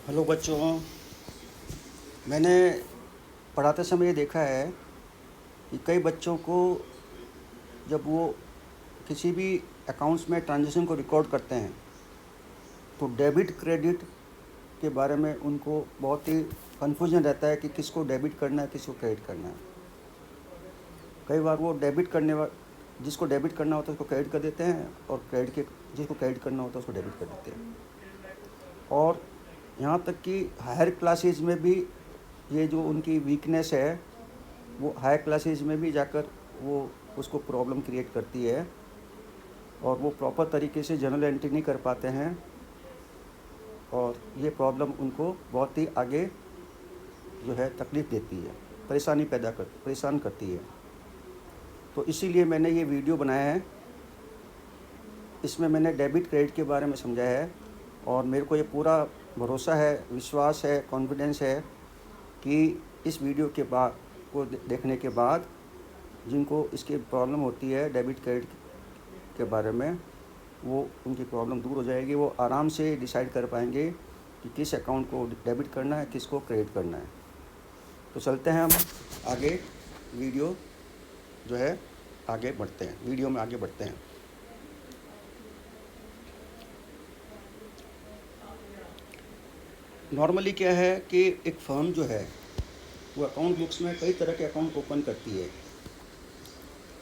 Hello बच्चों। मैंने पढ़ाते समय ये देखा है कि कई बच्चों को जब वो किसी भी अकाउंट्स में ट्रांजैक्शन को रिकॉर्ड करते हैं तो डेबिट क्रेडिट के बारे में उनको बहुत ही कन्फ्यूजन रहता है कि किसको डेबिट करना है, किसको क्रेडिट करना है। कई बार वो जिसको डेबिट करना होता है उसको क्रेडिट कर देते हैं और जिसको क्रेडिट करना होता है उसको डेबिट कर देते हैं। और यहाँ तक कि हायर क्लासेज में भी ये जो उनकी वीकनेस है वो हाई क्लासेज में भी जाकर वो उसको प्रॉब्लम क्रिएट करती है और वो प्रॉपर तरीके से जर्नल एंट्री नहीं कर पाते हैं और ये प्रॉब्लम उनको बहुत ही आगे जो है तकलीफ़ देती है, परेशान करती है। तो इसीलिए मैंने ये वीडियो बनाया है। इसमें मैंने डेबिट क्रेडिट के बारे में समझाया है और मेरे को ये पूरा भरोसा है, विश्वास है, कॉन्फिडेंस है कि इस वीडियो के बाद देखने के बाद जिनको इसकी प्रॉब्लम होती है डेबिट क्रेडिट के बारे में, वो उनकी प्रॉब्लम दूर हो जाएगी। वो आराम से डिसाइड कर पाएंगे कि किस अकाउंट को डेबिट करना है, किसको क्रेडिट करना है। तो चलते हैं हम आगे, वीडियो जो है आगे बढ़ते हैं, वीडियो में आगे बढ़ते हैं। नॉर्मली क्या है कि एक फर्म जो है वो अकाउंट बुक्स में कई तरह के अकाउंट ओपन करती है।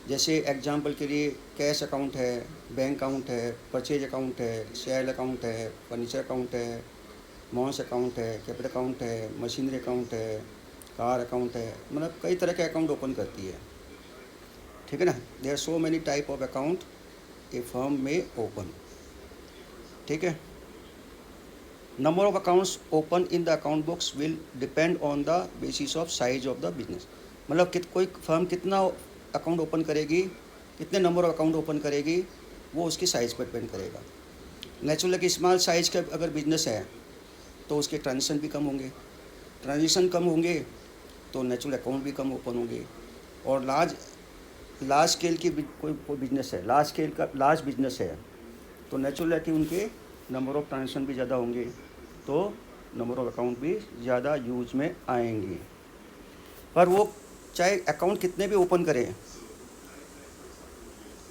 जैसे एग्जांपल के लिए कैश अकाउंट है, बैंक अकाउंट है, परचेज अकाउंट है, सेल अकाउंट है, फर्नीचर अकाउंट है, मॉन्स अकाउंट है, कैपिटल अकाउंट है, मशीनरी अकाउंट है, कार अकाउंट है। मतलब कई तरह के अकाउंट ओपन करती है, ठीक है ना। There are so many type of account a firm में ओपन, ठीक है। Number of accounts open in the account books will depend on the basis of size of the business. मतलब कोई फर्म कितना अकाउंट ओपन करेगी, कितने number of account open करेगी, वो उसकी साइज़ पर डिपेंड करेगा। नेचुरल कि स्मॉल साइज़ का अगर बिजनेस है तो उसके ट्रांजेक्शन भी कम होंगे, ट्रांजेक्शन कम होंगे तो नेचुरल अकाउंट भी कम ओपन होंगे। और लार्ज स्केल की कोई बिजनेस है, लार्ज बिजनेस है तो नेचुरल है कि उनके नंबर ऑफ़ ट्रांजेक्शन भी ज़्यादा होंगे, तो नंबर ऑफ़ अकाउंट भी ज़्यादा यूज में आएंगे। पर वो चाहे अकाउंट कितने भी ओपन करें,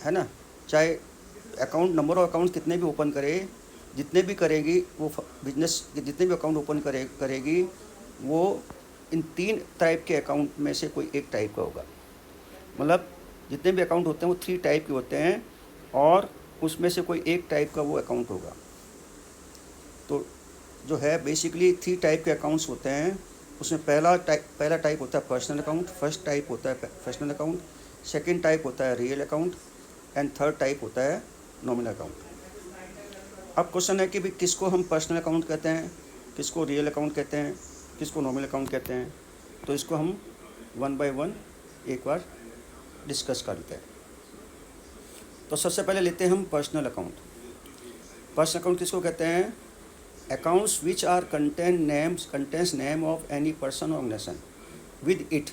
है ना, चाहे नंबर ऑफ़ अकाउंट कितने भी ओपन करे, जितने भी करेगी वो बिजनेस, जितने भी अकाउंट ओपन करेगी वो इन 3 टाइप के अकाउंट में से कोई एक टाइप का होगा। मतलब जितने भी अकाउंट होते हैं वो 3 टाइप के होते हैं और उसमें से कोई एक टाइप का वो अकाउंट होगा। तो जो है बेसिकली 3 टाइप के अकाउंट्स होते हैं। उसमें पहला टाइप होता है पर्सनल अकाउंट, फर्स्ट टाइप होता है प्रोफेशनल अकाउंट, सेकंड टाइप होता है real account and third type होता है नॉमिनल अकाउंट। अब क्वेश्चन है कि भाई किसको हम पर्सनल अकाउंट कहते हैं, किसको रियल अकाउंट कहते हैं, किसको नॉमिनल अकाउंट कहते हैं। तो इसको हम 1 बाय 1 एक बार डिस्कस करते हैं। तो सबसे पहले लेते हैं हम पर्सनल अकाउंट। पर्सनल अकाउंट किसको कहते हैं? Accounts which are contains name of any person और organisation with it.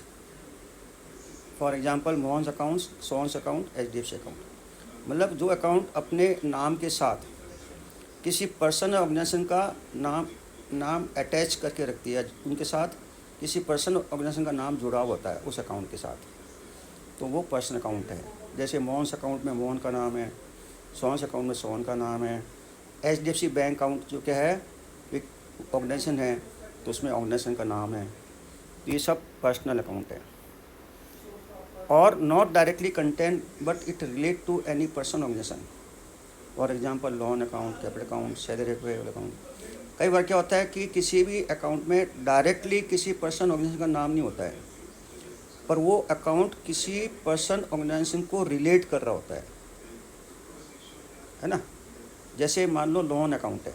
For example Mohan's accounts, Sohan's account, HDFC account. मतलब जो अकाउंट अपने नाम के साथ किसी पर्सन या ऑर्गेनाइजेशन का नाम अटैच करके रखती है, उनके साथ किसी पर्सन ऑर्गेनाइजेशन का नाम जुड़ा होता है उस अकाउंट के साथ, तो वो पर्सनल अकाउंट है। जैसे मोहन्स अकाउंट में मोहन का नाम है, सोहन्स अकाउंट में सोहन का नाम है। HDFC बैंक अकाउंट जो क्या है, एक ऑर्गेनाइजेशन है तो उसमें ऑर्गेनाइजेशन का नाम है। ये सब पर्सनल अकाउंट है और not directly content but it relate to any person organisation. For example loan account, capital account, salary account. कई बार क्या होता है कि किसी भी अकाउंट में डायरेक्टली किसी पर्सन ऑर्गेनाइजेशन का नाम नहीं होता है, पर वो अकाउंट किसी पर्सन ऑर्गेनाइजेशन को रिलेट कर रहा होता है ना। जैसे मान लो लोन अकाउंट है,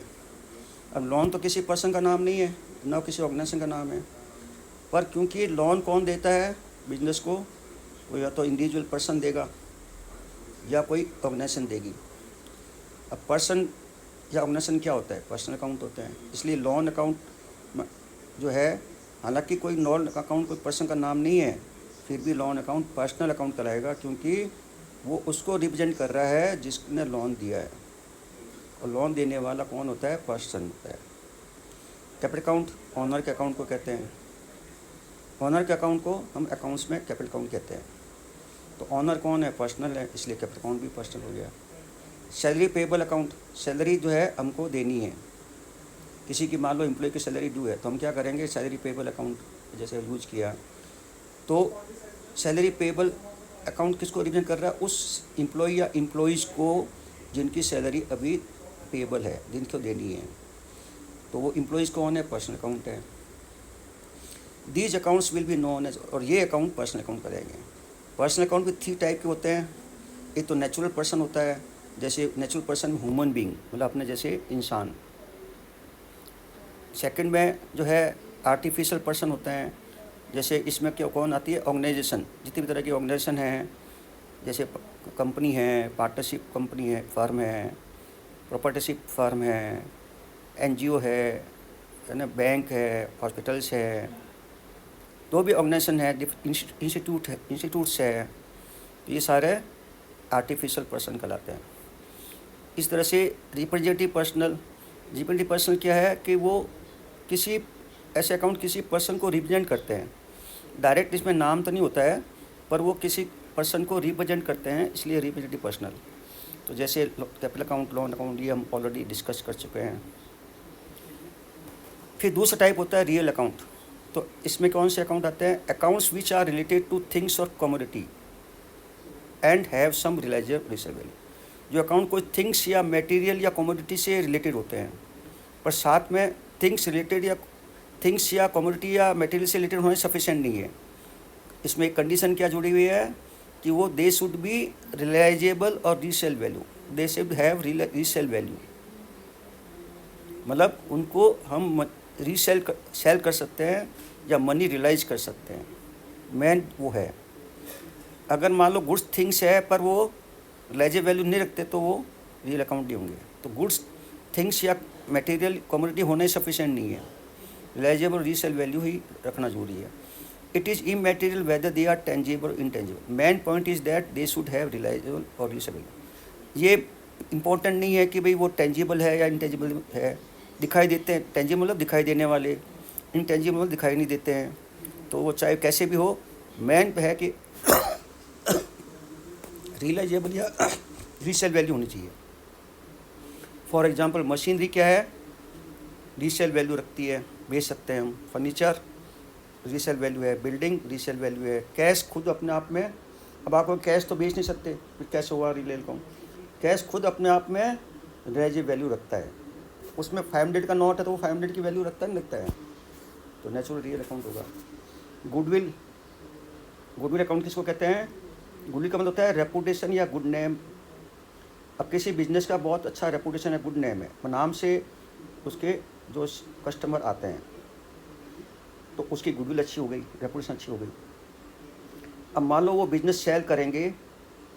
अब लोन तो किसी पर्सन का नाम नहीं है, ना किसी ऑर्गेनाइजेशन का नाम है, पर क्योंकि लोन कौन देता है बिजनेस को, वो या तो इंडिविजुअल पर्सन देगा या कोई ऑर्गेनाइजेशन देगी। अब पर्सन या ऑर्गेनाइजेशन क्या होता है? पर्सनल अकाउंट होते हैं। इसलिए लोन अकाउंट जो है, हालांकि कोई लोन अकाउंट कोई पर्सन का नाम नहीं है, फिर भी लोन अकाउंट पर्सनल अकाउंट कहलाएगा क्योंकि वो उसको रिप्रेजेंट कर रहा है जिसने लोन दिया है, और लोन देने वाला कौन होता है? पर्सन होता है। कैपिटल अकाउंट ऑनर के अकाउंट को कहते हैं। ऑनर के अकाउंट को हम अकाउंट्स में कैपिटल अकाउंट कहते हैं। तो ऑनर कौन है? पर्सनल है, इसलिए कैपिटल अकाउंट भी पर्सनल हो गया। सैलरी पेएबल अकाउंट, सैलरी जो है हमको देनी है, किसी की मान लो एम्प्लॉय की सैलरी ड्यू है, तो हम क्या करेंगे? सैलरी पेएबल अकाउंट जैसे यूज किया। तो सैलरी पेएबल अकाउंट किसको रिप्रेजेंट कर रहा है? उस एम्प्लॉय या एम्प्लॉइज़ को जिनकी सैलरी अभी पेएबल है, जिनको देनी है। तो वो एम्प्लॉइज़ कौन है? पर्सनल अकाउंट है। These accounts will be known as, और ये अकाउंट पर्सनल अकाउंट करेंगे। पर्सनल अकाउंट भी 3 टाइप के होते हैं। एक तो नेचुरल पर्सन होता है, जैसे नेचुरल पर्सन में ह्यूमन बीइंग, मतलब अपने जैसे इंसान। सेकंड में जो है आर्टिफिशियल पर्सन होते हैं, जैसे इसमें क्या कौन आती है? ऑर्गेनाइजेशन, जितनी भी तरह की ऑर्गेनाइजेशन हैं, जैसे कंपनी है, पार्टनरशिप कंपनी है, फर्म है, प्रॉपर्टरशिप फर्म है, एनजीओ है ना, बैंक है, हॉस्पिटल्स है, तो भी ऑर्गेनाइजेशन है, इंस्टीट्यूट्स है, तो ये सारे आर्टिफिशियल पर्सन कहलाते हैं। इस तरह से रिप्रेजेंटेटिव पर्सनल क्या है कि वो किसी ऐसे अकाउंट किसी पर्सन को रिप्रेजेंट करते हैं। डायरेक्ट इसमें नाम तो नहीं होता है, पर वो किसी पर्सन को रिप्रेजेंट करते हैं, इसलिए रिप्रेजेंटेटिव पर्सनल। तो जैसे कैपिटल अकाउंट, लोन अकाउंट, ये हम ऑलरेडी डिस्कस कर चुके हैं। फिर दूसरा टाइप होता है रियल अकाउंट। तो इसमें कौन से अकाउंट आते हैं? Accounts which are related to things और commodity and have some realisable resale value. जो अकाउंट कोई थिंग्स या मटेरियल या कमोडिटी से रिलेटेड होते हैं, पर साथ में थिंग्स या कमोडिटी या मटेरियल से रिलेटेड होने सफिशिएंट नहीं है। इसमें एक कंडीशन क्या जुड़ी हुई है कि वो दे शुड बी रिलाइजेबल और resale value, they should have resale value, मतलब उनको हम सेल कर सकते हैं या मनी रियलाइज कर सकते हैं, मेन वो है। अगर मान लो गुड्स थिंग्स है पर वो रिलाइजेबल वैल्यू नहीं रखते, तो वो रियल अकाउंट नहीं होंगे। तो गुड्स थिंग्स या मटेरियल कमोडिटी होने सफिशिएंट नहीं है, रिलाइजेबल रीसेल वैल्यू ही रखना जरूरी है। It is immaterial whether they are tangible और intangible, main point is that they should have realisable और रीसेल वैल्यू। ये इंपॉर्टेंट नहीं है कि भाई वो टेंजिबल है या इंटेंजिबल है। दिखाई देते हैं, टेंजिबल मतलब दिखाई देने वाले, इंटेंजिबल मतलब दिखाई नहीं देते हैं। तो वो चाहे कैसे भी हो, मेन है कि रिलाइजेबल या रीसेल वैल्यू होनी चाहिए। फॉर एग्जांपल मशीनरी क्या है? रीसेल वैल्यू रखती है, बेच सकते हैं हम। फर्नीचर रीसेल वैल्यू है, बिल्डिंग रीसेल वैल्यू है, कैश खुद अपने आप में, अब आपको कैश तो बेच नहीं सकते, फिर कैसे हुआ रिलेल को? कैश खुद अपने आप में रिलाइजेबल वैल्यू रखता है। उसमें 500 का नोट है तो वो 500 की वैल्यू रखता नहीं रखता है, तो नेचुरल रियल अकाउंट होगा। गुडविल अकाउंट किसको कहते हैं? गुडविल का मतलब होता है रेपुटेशन या गुड नेम। अब किसी बिजनेस का बहुत अच्छा रेपुटेशन है, गुड नेम है, नाम से उसके जो कस्टमर आते हैं तो उसकी गुडविल अच्छी हो गई, रेपुटेशन अच्छी हो गई। अब मान लो वो बिजनेस सेल करेंगे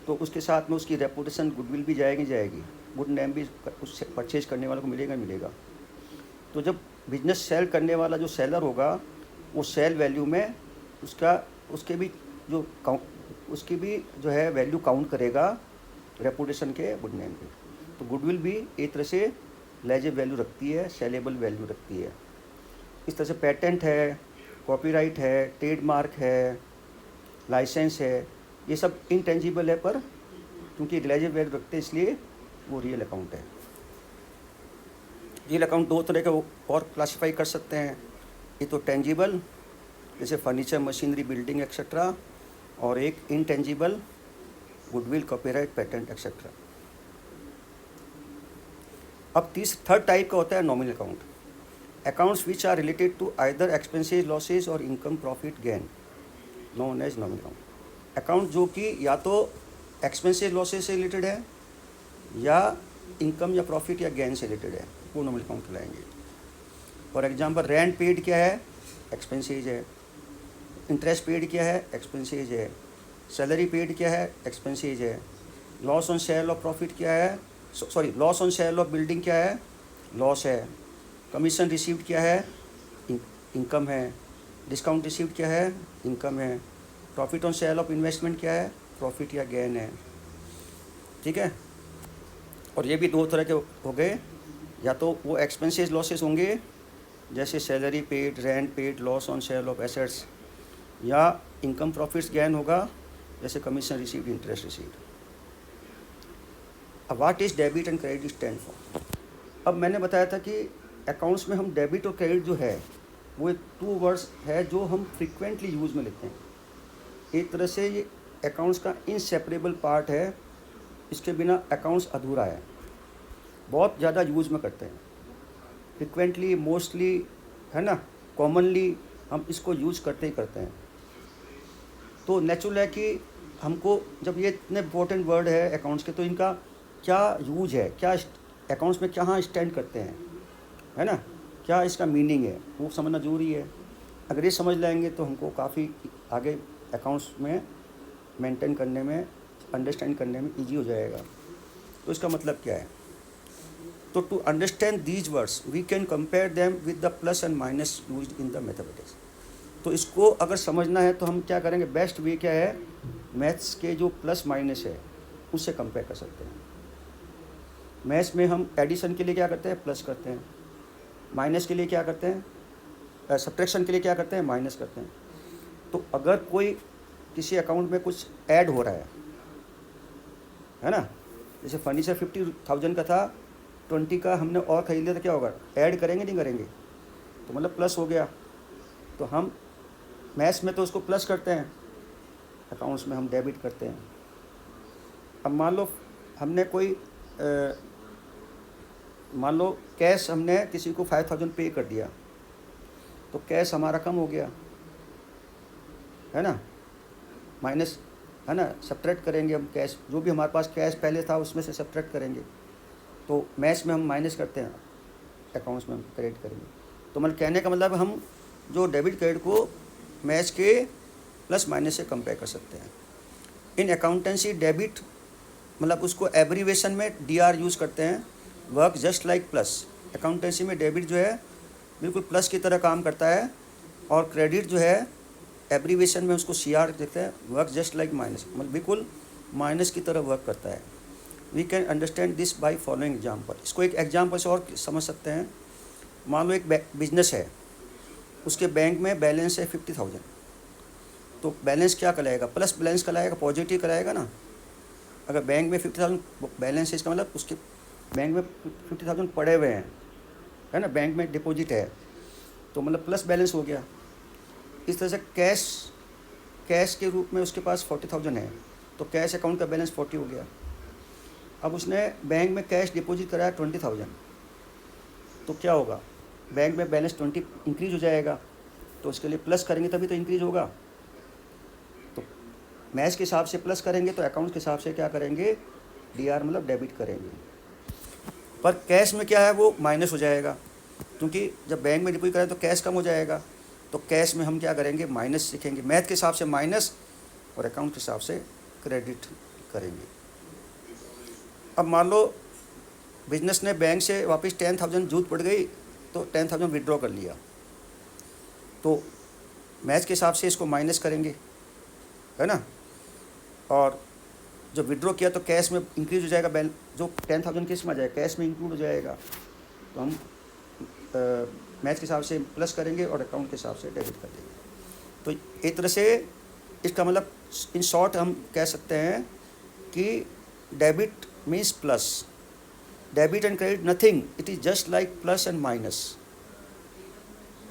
तो उसके साथ में उसकी रेपुटेशन गुडविल भी जाएगी, गुड नेम भी उससे परचेज करने वाले को मिलेगा। तो जब बिजनेस सेल करने वाला जो सेलर होगा वो सेल वैल्यू में उसकी भी जो है वैल्यू काउंट करेगा रेपुटेशन के, गुड नेम के। तो गुडविल भी एक तरह से रिलाइजेबल वैल्यू रखती है, सेलेबल वैल्यू रखती है। इस तरह से पेटेंट है, कॉपीराइट है, ट्रेडमार्क है, लाइसेंस है, ये सब इंटेंजिबल है, पर क्योंकि रिलाइजेबल वैल्यू रखते हैं इसलिए वो रियल अकाउंट है। रियल अकाउंट 2 तरह के और क्लासीफाई कर सकते हैं। ये तो टेंजिबल जैसे फर्नीचर, मशीनरी, बिल्डिंग एक्सेट्रा, और एक intangible goodwill, copyright, patent etcetera. अब थर्ड टाइप का होता है nominal account. Accounts which are related to either expenses, losses और income, profit, gain, known as nominal account. Account जो कि या तो एक्सपेंसेस, लॉसेज से रिलेटेड है या इनकम या प्रॉफिट या गेन से रिलेटेड है, वो नॉमिनल अकाउंट कहलाएंगे। फॉर एग्जांपल रेंट पेड क्या है? एक्सपेंसेज है। इंटरेस्ट पेड क्या है? एक्सपेंसेज है। सैलरी पेड क्या है? एक्सपेंसेज है। Loss on sale of profit क्या है? Loss on sale of building क्या है? लॉस है। कमीशन रिसीव्ड क्या है? इनकम है। डिस्काउंट रिसीव्ड क्या है? इनकम है। Profit on sale of investment क्या है? प्रॉफिट या गेन है। ठीक है। और ये भी 2 तरह के हो गए, या तो वो एक्सपेंसेस, लॉसेस होंगे जैसे salary paid, rent paid, loss on sale of assets, या इनकम प्रॉफिट्स गेन होगा जैसे कमीशन रिसीव्ड, इंटरेस्ट रिसीव्ड। अब what is debit and credit stand for. अब मैंने बताया था कि अकाउंट्स में हम डेबिट और क्रेडिट जो है वो एक 2 वर्ड्स है जो हम फ्रिक्वेंटली यूज़ में लेते हैं। एक तरह से ये अकाउंट्स का इनसेपरेबल पार्ट है, इसके बिना अकाउंट्स अधूरा है। बहुत ज़्यादा यूज़ में करते हैं, फ्रिक्वेंटली, मोस्टली, है ना, कॉमनली हम इसको यूज़ करते ही करते हैं। तो नेचुरल है कि हमको जब ये इतने इंपॉर्टेंट वर्ड है अकाउंट्स के, तो इनका क्या यूज है, क्या अकाउंट्स में कहाँ स्टैंड करते हैं, है ना, क्या इसका मीनिंग है, वो समझना जरूरी है। अगर ये समझ लेंगे तो हमको काफ़ी आगे अकाउंट्स में मेंटेन करने में, अंडरस्टैंड करने में ईजी हो जाएगा। तो इसका मतलब क्या है? तो to understand these words we can compare them with the plus and minus used in the mathematics. तो इसको अगर समझना है तो हम क्या करेंगे, बेस्ट वे क्या है, मैथ्स के जो प्लस माइनस है उससे कंपेयर कर सकते हैं। मैथ्स में हम एडिशन के लिए क्या करते हैं, प्लस करते हैं, माइनस के लिए क्या करते हैं, सब्ट्रैक्शन के लिए क्या करते हैं, माइनस करते हैं। तो अगर कोई किसी अकाउंट में कुछ ऐड हो रहा है ना, जैसे फर्नीचर 50,000 का था, 20 का हमने और ख़रीद लिया तो क्या होगा, ऐड करेंगे नहीं करेंगे, तो मतलब प्लस हो गया। तो हम मैथ्स में तो उसको प्लस करते हैं, अकाउंट्स में हम डेबिट करते हैं। अब मान लो हमने कोई मान लो कैश हमने किसी को 5,000 पे कर दिया, तो कैश हमारा कम हो गया, है ना, माइनस, है ना, सब्ट्रैक्ट करेंगे हम कैश, जो भी हमारे पास कैश पहले था उसमें से सब्ट्रैक्ट करेंगे। तो मैथ्स में हम माइनस करते हैं, अकाउंट्स में हम क्रेडिट करेंगे। तो मतलब कहने का मतलब हम जो डेबिट क्रेडिट को मैथ्स के प्लस माइनस से कंपेयर कर सकते हैं। इन अकाउंटेंसी डेबिट मतलब उसको एब्रीवेशन में DR यूज़ करते हैं, work just like plus. Accountancy में डेबिट जो है बिल्कुल प्लस की तरह काम करता है, और क्रेडिट जो है एब्रीवेशन में उसको CR देखते हैं, वर्क जस्ट लाइक माइनस, मतलब बिल्कुल माइनस की तरह वर्क करता है। We can understand this by following example. इसको एक एग्जाम्पल से और समझ सकते हैं। मान लो एक बिजनेस है, उसके बैंक में बैलेंस है 50,000, तो बैलेंस क्या कहलाएगा, प्लस बैलेंस कहलाएगा, पॉजिटिव कहलाएगा ना। अगर बैंक में 50,000 बैलेंस है, इसका मतलब उसके बैंक में 50,000 पड़े हुए हैं, है ना, बैंक में डिपॉजिट है, तो मतलब प्लस बैलेंस हो गया। इस तरह से कैश के रूप में उसके पास 40,000 है, तो कैश अकाउंट का बैलेंस 40 हो गया। अब उसने बैंक में कैश डिपॉजिट कराया 20,000, तो क्या होगा, बैंक में बैलेंस 20 इंक्रीज हो जाएगा, तो उसके लिए प्लस करेंगे तभी तो इंक्रीज होगा। तो मैथ्स के हिसाब से प्लस करेंगे, तो अकाउंट के हिसाब से क्या करेंगे, DR मतलब डेबिट करेंगे। पर कैश में क्या है, वो माइनस हो जाएगा, क्योंकि जब बैंक में डिपॉजिट करें तो कैश कम हो जाएगा, तो कैश में हम क्या करेंगे, माइनस सीखेंगे। मैथ के हिसाब से माइनस और अकाउंट के हिसाब से क्रेडिट करेंगे। अब मान लो बिजनेस ने बैंक से वापस 10,000 जरूरत पड़ गई, तो 10,000 विड्रॉ कर लिया, तो मैथ के हिसाब से इसको माइनस करेंगे, है ना, और जब विड्रॉ किया तो कैश में इंक्रीज हो जाएगा, जो 10,000 किस में आ जाएगा, कैश में इंक्लूड हो जाएगा। तो हम मैथ के हिसाब से प्लस करेंगे और अकाउंट के हिसाब से डेबिट कर देंगे। तो एक तरह से इसका मतलब इन शॉर्ट हम कह सकते हैं कि debit means plus, debit and credit nothing, it is just like plus and minus,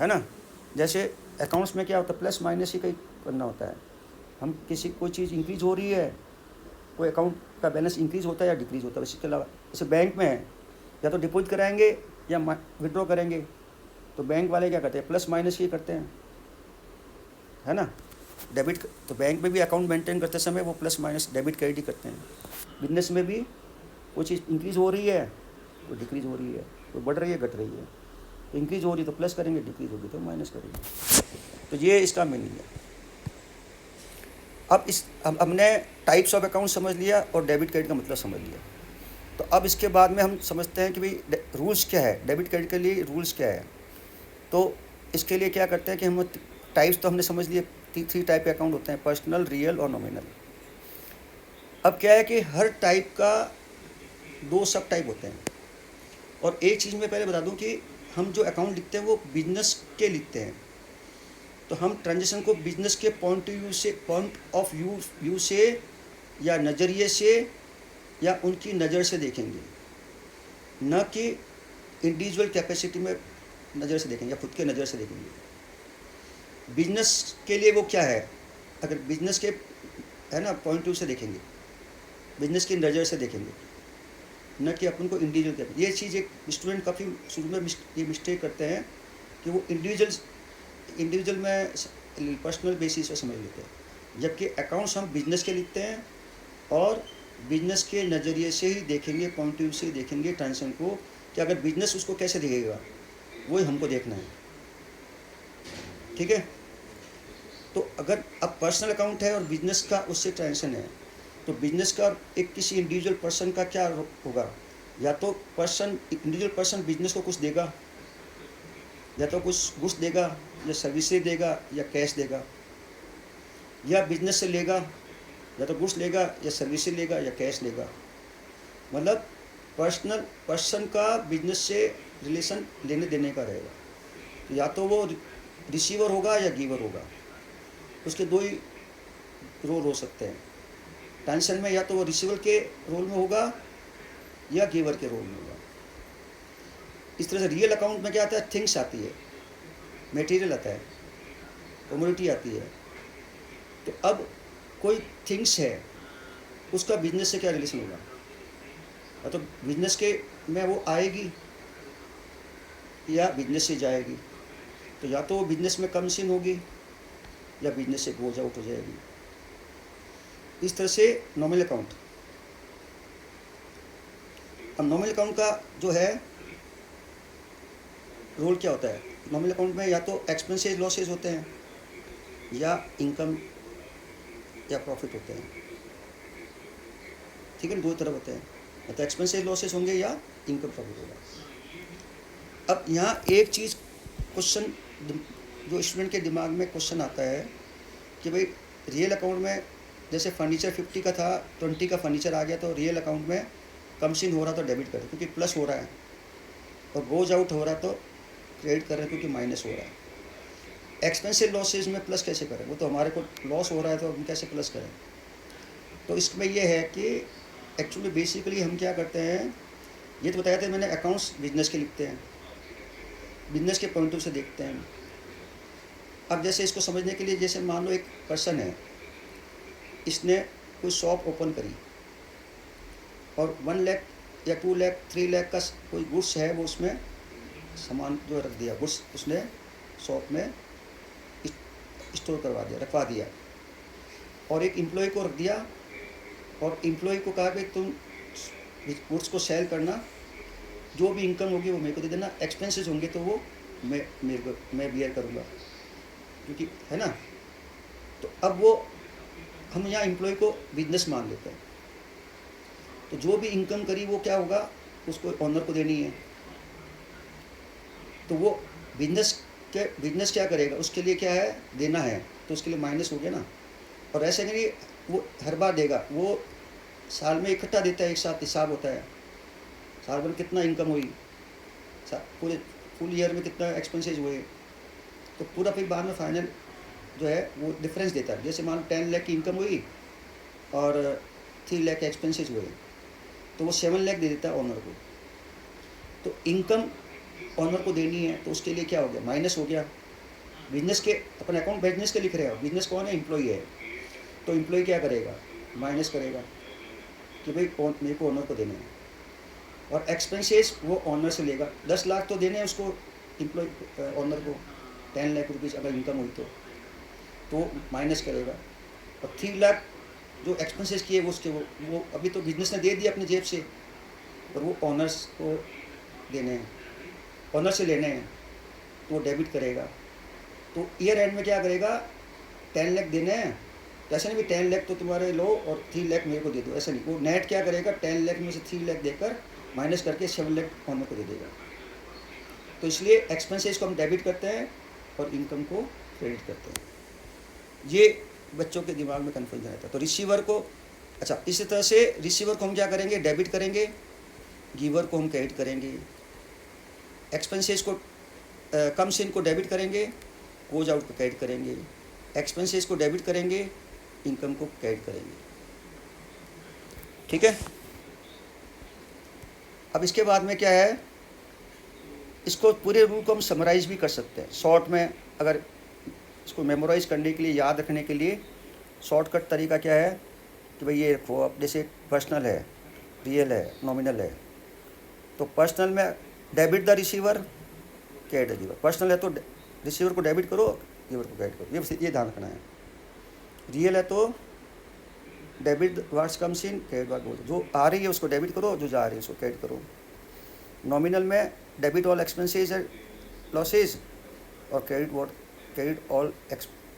है ना। जैसे अकाउंट्स में क्या होता है, प्लस माइनस ही कहीं करना होता है। हम किसी कोई चीज़ इंक्रीज हो रही है, कोई अकाउंट का बैलेंस इंक्रीज होता है या डिक्रीज होता है, इसके अलावा जैसे बैंक में है, या तो डिपॉजिट कराएंगे या विड्रॉ करेंगे, तो बैंक वाले क्या करते हैं, प्लस माइनस ही करते हैं, है ना। डेबिट, तो बैंक में भी अकाउंट मेंटेन करते समय वो प्लस माइनस डेबिट क्रेडिट ही करते हैं। बिजनेस में भी कोई चीज़ इंक्रीज हो रही है, कोई डिक्रीज हो रही है, कोई बढ़ रही है, घट रही है, तो इंक्रीज हो रही तो प्लस करेंगे, डिक्रीज होगी तो माइनस करेंगे। तो ये इसका मीनिंग है। अब हमने टाइप्स ऑफ अकाउंट समझ लिया और डेबिट क्रेडिट का मतलब समझ लिया। तो अब इसके बाद में हम समझते हैं कि भाई रूल्स क्या है, डेबिट क्रेडिट के लिए रूल्स क्या है। तो इसके लिए क्या करते हैं कि हम टाइप्स तो हमने समझ लिए, 3 टाइप के अकाउंट होते हैं, पर्सनल, रियल और नॉमिनल। अब क्या है कि हर टाइप का 2 सब टाइप होते हैं। और एक चीज़ मैं पहले बता दूं कि हम जो अकाउंट लिखते हैं वो बिजनेस के लिखते हैं, तो हम ट्रांजेक्शन को बिजनेस के पॉइंट ऑफ व्यू से या नज़रिए से या उनकी नज़र से देखेंगे, न कि इंडिविजुअल कैपेसिटी में नज़र से देखेंगे या खुद के नज़र से देखेंगे। बिजनेस के लिए वो क्या है, अगर बिजनेस के है ना पॉइंट व्यू से देखेंगे, बिजनेस की नज़र से देखेंगे, न कि अपन को इंडिविजुअल कैपेसिटी। ये चीज़ एक स्टूडेंट काफ़ी शुरू में ये मिस्टेक करते हैं कि वो इंडिविजुअल में पर्सनल बेसिस पे समझ लेते हैं, जबकि अकाउंट्स हम बिजनेस के लिखते हैं और बिजनेस के नज़रिए से ही देखेंगे, पॉइंट ऑफ व्यू से देखेंगे ट्रांजेक्शन को, कि अगर बिजनेस उसको कैसे देखेगा वही हमको देखना है। ठीक है, तो अगर अब पर्सनल अकाउंट है और बिजनेस का उससे ट्रांजेक्शन है, तो बिजनेस का एक किसी इंडिविजुअल पर्सन का क्या होगा, या तो इंडिविजुअल पर्सन बिजनेस को कुछ देगा, या तो कुछ गुड्स देगा या सर्विसेज देगा या कैश देगा, या बिजनेस से लेगा या तो गुड्स लेगा या सर्विसेज लेगा या कैश लेगा। मतलब पर्सन का बिजनेस से रिलेशन लेने देने का रहेगा, तो या तो वो रिसीवर होगा या गिवर होगा, उसके दो ही रोल हो सकते हैं ट्रांजेक्शन में, या तो वो रिसीवर के रोल में होगा या गिवर के रोल में होगा। इस तरह से रियल अकाउंट में क्या आता है, थिंग्स आती है, मटेरियल आता है, कमोडिटी आती है। तो अब कोई थिंग्स है, उसका बिजनेस से क्या रिलेशन होगा, या तो बिजनेस के में वो आएगी या बिजनेस से जाएगी, तो या तो वो बिजनेस में कम सीन होगी या बिजनेस से गोज आउट हो जाएगी। इस तरह से नॉमिनल अकाउंट। अब नॉमिनल अकाउंट का जो है रोल क्या होता है, नॉमिनल अकाउंट में या तो एक्सपेंसेस लॉसेस होते हैं या इनकम या प्रॉफिट होते हैं। ठीक है, दो तरफ होते हैं, या तो एक्सपेंसेस लॉसेस होंगे या इनकम प्रॉफिट होगा। अब यहाँ एक चीज़ क्वेश्चन जो स्टूडेंट के दिमाग में क्वेश्चन आता है कि भाई रियल अकाउंट में जैसे फर्नीचर 50 का था, 20 का फर्नीचर आ गया, तो रियल अकाउंट में कम सीन हो रहा तो डेबिट करें क्योंकि प्लस हो रहा है, और गोज आउट हो रहा तो क्रेडिट कर रहे हैं क्योंकि माइनस हो रहा है। एक्सपेंसिव लॉसेज में प्लस कैसे करें, वो तो हमारे को लॉस हो रहा है तो हम कैसे प्लस करें। तो इसमें ये है कि एक्चुअली बेसिकली हम क्या करते हैं, ये तो बताया था मैंने, अकाउंट्स बिजनेस के लिखते हैं, बिजनेस के पॉइंट ऑफ से देखते हैं। अब जैसे इसको समझने के लिए, जैसे मान लो एक पर्सन है, इसने कोई शॉप ओपन करी और 1 लाख या 2 लाख 3 लाख का कोई गुड्स है, वो उसमें सामान जो रख दिया, गुड्स उसने शॉप में स्टोर रखवा दिया, और एक एम्प्लॉय को रख दिया, और एम्प्लॉय को कहा कि तुम गुड्स को सेल करना, जो भी इनकम होगी वो मेरे को दे देना, एक्सपेंसेस होंगे तो वो मैं बियर करूँगा, क्योंकि है ना। तो अब वो हम यहाँ एम्प्लॉय को बिजनेस मान लेते हैं, तो जो भी इनकम करी वो क्या होगा, उसको ऑनर को देनी है। तो वो बिजनेस क्या करेगा, उसके लिए क्या है, देना है, तो उसके लिए माइनस हो गया ना। और ऐसे नहीं वो हर बार देगा, वो साल में इकट्ठा देता है, एक साथ हिसाब होता है, साल भर कितना इनकम हुई, पूरे फुल ईयर में कितना एक्सपेंसेस हुए, तो पूरा फिर बाद में फाइनल जो है वो डिफरेंस देता है। जैसे मान 10 लाख की इनकम हुई और 3 लाख के एक्सपेंसेस हुए, तो वो 7 लाख दे देता है ऑनर को। तो इनकम ऑनर को देनी है, तो उसके लिए क्या हो गया, माइनस हो गया। बिजनेस के अपन अकाउंट बिजनेस के लिख रहे हो, बिजनेस कौन है, एम्प्लॉई है, तो एम्प्लॉई क्या करेगा, माइनस करेगा कि भाई मेरे को ऑनर को देने हैं, और एक्सपेंसेस वो ऑनर से लेगा। 10 लाख तो देने हैं उसको एम्प्लॉय ऑनर को, 10 लाख रुपीज़ अगर इनकम हुई तो माइनस करेगा, और 3 लाख जो एक्सपेंसेस किए वो उसके वो अभी तो बिजनेस ने दे दिया अपनी जेब से, और वो ऑनर्स को देने हैं, ऑनर से लेने हैं, तो वो डेबिट करेगा। तो ईयर एंड में क्या करेगा, 10 लाख देने हैं, तो ऐसा नहीं भी 10 लाख तो तुम्हारे लो और 3 लाख मेरे को दे दो, ऐसा नहीं। वो नेट क्या करेगा, 10 लाख में से 3 लाख देकर माइनस करके 7 लाख ऑनर को दे देगा। तो इसलिए एक्सपेंसेस को हम डेबिट करते हैं और इनकम को क्रेडिट करते हैं। ये बच्चों के दिमाग में कन्फ्यूजन रहता है। तो रिसीवर को, अच्छा इसी तरह से रिसीवर को हम क्या करेंगे, डेबिट करेंगे, गिवर को हम क्रेडिट करेंगे, एक्सपेंसेस को कम्स इन को डेबिट करेंगे, गोज आउट को क्रेडिट करेंगे, एक्सपेंसेस को डेबिट करेंगे, इनकम को क्रेडिट करेंगे। ठीक है। अब इसके बाद में क्या है, इसको पूरे रूल को हम समराइज भी कर सकते हैं शॉर्ट में। अगर इसको मेमोराइज करने के लिए, याद रखने के लिए शॉर्टकट तरीका क्या है कि भाई ये रखो आप, जैसे पर्सनल है, रियल है, नॉमिनल है, तो पर्सनल में debit the receiver, credit the giver. Personal है तो रिसीवर को डेबिट करो, गिवर को क्रेडिट करो, ये ध्यान रखना है। रियल है तो debit what's comes in, credit what goes, जो आ रही है उसको डेबिट करो, जो जा रही है उसको क्रेडिट करो। नॉमिनल में debit all expenses and losses, और credit all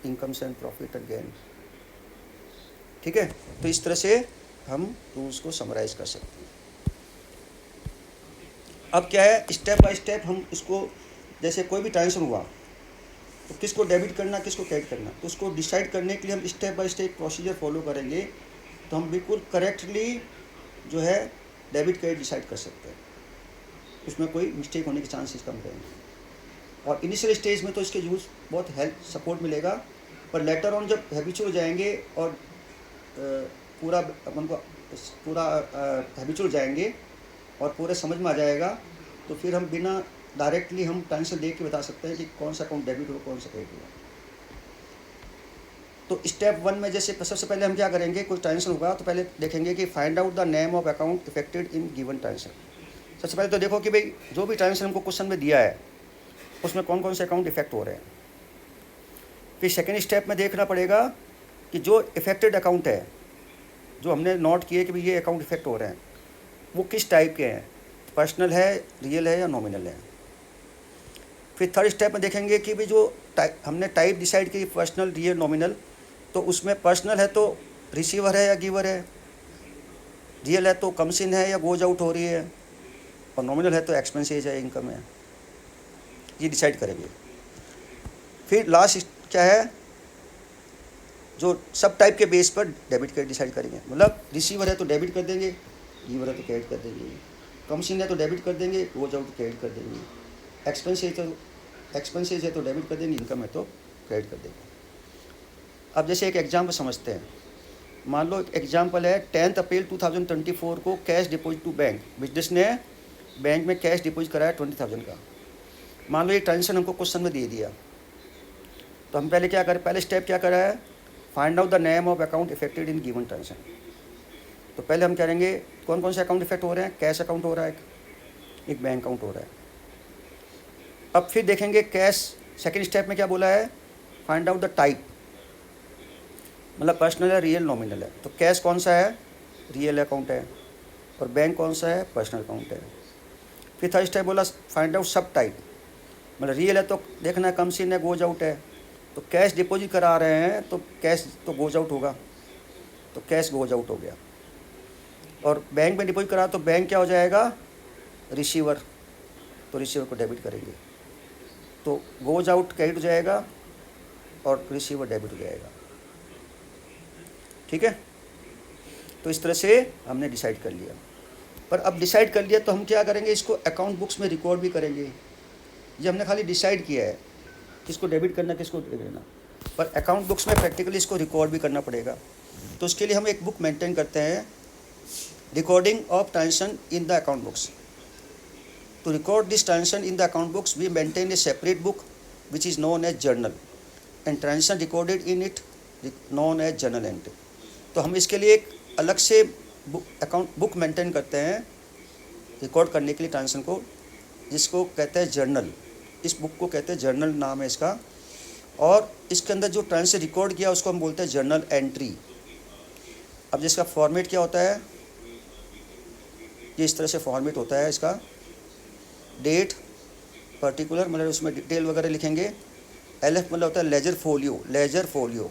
incomes and profit and gain. ठीक है। तो इस तरह से हम रूल्स को समराइज कर सकते हैं। अब क्या है, स्टेप बाय स्टेप हम इसको, जैसे कोई भी ट्रांजेक्शन हुआ तो किसको डेबिट करना, किसको क्रेडिट करना, तो उसको डिसाइड करने के लिए हम step by step procedure follow करेंगे, तो हम बिल्कुल करेक्टली जो है डेबिट क्रेडिट डिसाइड कर सकते हैं। उसमें कोई मिस्टेक होने के चांसेस कम रहेंगे। और इनिशियल स्टेज में तो इसके यूज़ बहुत हेल्प सपोर्ट मिलेगा, पर लेटर ऑन जब हैबिचुअल हो जाएंगे और पूरा अपन को पूरा हैबिचुअल जाएंगे और पूरे समझ में आ जाएगा, तो फिर हम बिना डायरेक्टली हम ट्रांजेक्शन देख के बता सकते हैं कि कौन सा अकाउंट डेबिट हुआ, कौन सा क्रेडिट हुआ। तो स्टेप 1 में जैसे सबसे पहले हम क्या करेंगे, कोई ट्रांजेक्शन होगा तो पहले देखेंगे कि find out the name of account affected in given transaction. सबसे पहले तो देखो कि भाई जो भी ट्रांजेक्शन हमको क्वेश्चन में दिया है उसमें कौन कौन से अकाउंट इफेक्ट हो रहे हैं। फिर सेकेंड स्टेप में देखना पड़ेगा कि जो इफेक्टेड अकाउंट है, जो हमने नोट किए कि भाई ये अकाउंट इफेक्ट हो रहे हैं, वो किस टाइप के हैं, पर्सनल है, रियल है या नॉमिनल है। फिर थर्ड स्टेप में देखेंगे कि भाई जो हमने टाइप डिसाइड की, पर्सनल, रियल, नॉमिनल, तो उसमें पर्सनल है तो रिसीवर है या गिवर है, रियल है तो कम्स इन है या गोज आउट हो रही है, और नॉमिनल है तो एक्सपेंसेज है, इनकम है। ये डिसाइड करेंगे। फिर लास्ट क्या है, जो सब टाइप के बेस पर डेबिट क्रेडिट डिसाइड करेंगे। मतलब रिसीवर है तो डेबिट कर देंगे, गिवर है तो क्रेडिट कर देंगे, कम्स इन है तो डेबिट कर देंगे, गोज आउट क्रेडिट कर देंगे, एक्सपेंसेज है तो डेबिट कर देंगे, इनकम है तो क्रेडिट कर देंगे। अब जैसे एक एग्जाम्पल समझते हैं। मान लो एग्जाम्पल है 10 अप्रैल 2024 को cash deposit to bank, business ने बैंक में कैश डिपॉजिट कराया 20,000 का। मान लो ये ट्रांजेक्शन हमको क्वेश्चन में दे दिया, तो हम पहले क्या करें, पहले स्टेप क्या करा है, find out the name of account affected in given transaction. तो पहले हम करेंगे कौन कौन से अकाउंट इफेक्ट हो रहे हैं, कैश अकाउंट हो रहा है, एक बैंक अकाउंट हो रहा है। अब फिर देखेंगे कैश, सेकेंड स्टेप में क्या बोला है, फाइंड आउट द टाइप, मतलब पर्सनल है, रियल, नॉमिनल है। तो कैश कौन सा है, रियल अकाउंट है, और बैंक कौन सा है, पर्सनल अकाउंट है। फिर थर्ड स्टेप बोला फाइंड आउट सब टाइप, मतलब रियल है तो देखना है कम्स इन है, गोज आउट है, तो कैश डिपॉजिट करा रहे हैं तो कैश तो गोज आउट होगा, तो कैश गोज आउट हो गया। और बैंक में डिपॉजिट करा तो बैंक क्या हो जाएगा, रिसीवर, तो रिसीवर को डेबिट करेंगे, तो गोज आउट क्रेडिट हो जाएगा और रिसीवर डेबिट हो जाएगा। ठीक है। तो इस तरह से हमने डिसाइड कर लिया। पर अब डिसाइड कर लिया तो हम क्या करेंगे, इसको अकाउंट बुक्स में रिकॉर्ड भी करेंगे। ये हमने खाली डिसाइड किया है किसको डेबिट करना, किसको देना, पर अकाउंट बुक्स में प्रैक्टिकली इसको रिकॉर्ड भी करना पड़ेगा। तो उसके लिए हम एक बुक मेंटेन करते हैं, recording of transaction in the account books. To record this transaction in the account books, we maintain a separate book which is known as journal, and transaction recorded in it known as journal entry. तो हम इसके लिए एक अलग से account book maintain करते हैं record करने के लिए ट्रांजेक्शन को, जिसको कहते हैं जर्नल। इस बुक को कहते हैं जर्नल, नाम है इसका। और इसके अंदर जो ट्रांजेक्शन रिकॉर्ड किया उसको हम बोलते हैं जर्नल एंट्री। अब जिसका फॉर्मेट क्या होता है, ये इस तरह से फॉर्मेट होता है इसका। डेट, पर्टिकुलर, मतलब उसमें डिटेल वगैरह लिखेंगे। LF मतलब होता है लेजर फोलियो, लेजर फोलियो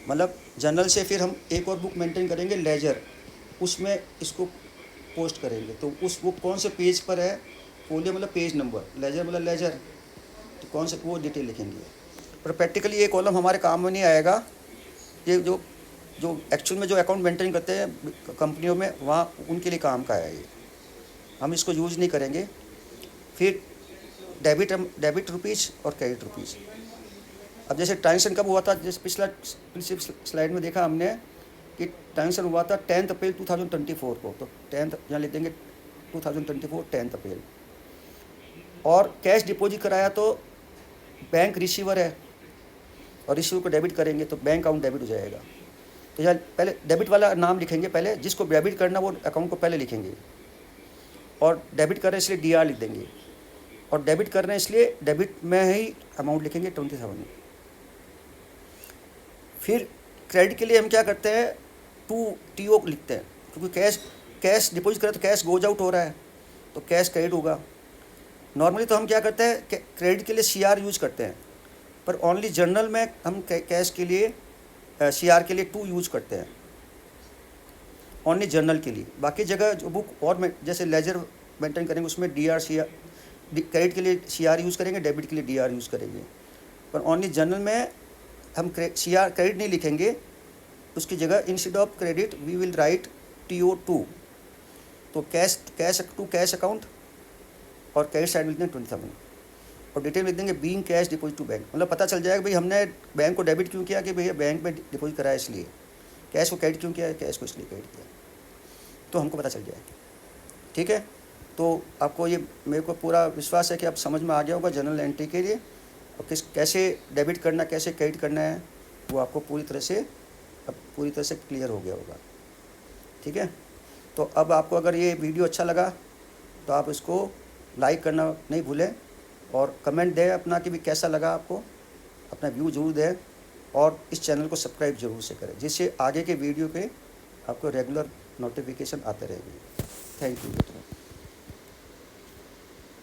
मतलब जर्नल से फिर हम एक और बुक मेंटेन करेंगे लेजर, उसमें इसको पोस्ट करेंगे। तो उस बुक कौन से पेज पर है, फोलियो मतलब पेज नंबर, लेजर मतलब लेजर, तो कौन से वो डिटेल लिखेंगे। पर प्रैक्टिकली ये कॉलम हमारे काम में नहीं आएगा। ये जो एक्चुअल में जो अकाउंट मेंटेन करते हैं कंपनियों में, वहाँ उनके लिए काम का है ये, हम इसको यूज़ नहीं करेंगे। फिर डेबिट रुपीज़ और क्रेडिट रुपीज़। अब जैसे ट्रांजेक्शन कब हुआ था, जैसे पिछले स्लाइड में देखा हमने कि ट्रांजेक्शन हुआ था 10 अप्रैल 2024 को, तो 10 यहाँ लिख देंगे 2024 10 अप्रैल। और कैश डिपॉजिट कराया तो बैंक रिसीवर है और रिसीवर को डेबिट करेंगे तो बैंक अकाउंट डेबिट हो जाएगा। तो यहाँ पहले डेबिट वाला नाम लिखेंगे, पहले जिसको डेबिट करना वो अकाउंट को पहले लिखेंगे, और डेबिट कर रहे हैं इसलिए DR लिख देंगे, और डेबिट कर रहे हैं इसलिए डेबिट में ही अमाउंट लिखेंगे 27। फिर क्रेडिट के लिए हम क्या करते हैं, TO लिखते हैं, क्योंकि कैश डिपॉजिट करें तो कैश गोज आउट हो रहा है तो कैश क्रेडिट होगा। नॉर्मली तो हम क्या करते हैं, क्रेडिट के लिए CR यूज़ करते हैं, पर ओनली जर्नल में हम कैश के लिए CR के लिए 2 यूज़ करते हैं, ओनली जर्नल के लिए। बाकी जगह जो बुक और में जैसे लेजर मेंटेन करेंगे उसमें DR CR, क्रेडिट के लिए CR यूज़ करेंगे, डेबिट के लिए DR यूज़ करेंगे, पर ओनली जर्नल में हम CR क्रेडिट नहीं लिखेंगे, उसकी जगह instead of credit we will write TO2। तो कैश अकाउंट और क्रेडिट साइड में लिख देंगे 27, और डिटेल लिख देंगे being cash deposit to bank, मतलब पता चल जाएगा भाई हमने बैंक को डेबिट क्यों किया, कि भैया बैंक में डिपॉजिट कराया इसलिए, कैश को क्रेडिट क्यों किया, कैश को इसलिए क्रेडिट किया, तो हमको पता चल जाएगा। ठीक है, तो आपको ये मेरे को पूरा विश्वास है कि आप समझ में आ गया होगा जनरल एंट्री के लिए, और कैसे डेबिट करना कैसे क्रेडिट करना है वो आपको पूरी तरह से क्लियर हो गया होगा। ठीक है, तो अब आपको अगर ये वीडियो अच्छा लगा तो आप इसको लाइक करना नहीं भूलें, और कमेंट दें अपना कि भी कैसा लगा आपको, अपना व्यू जरूर दें, और इस चैनल को सब्सक्राइब जरूर से करें, जिससे आगे के वीडियो के आपको रेगुलर नोटिफिकेशन आते रहेंगे। Thank you.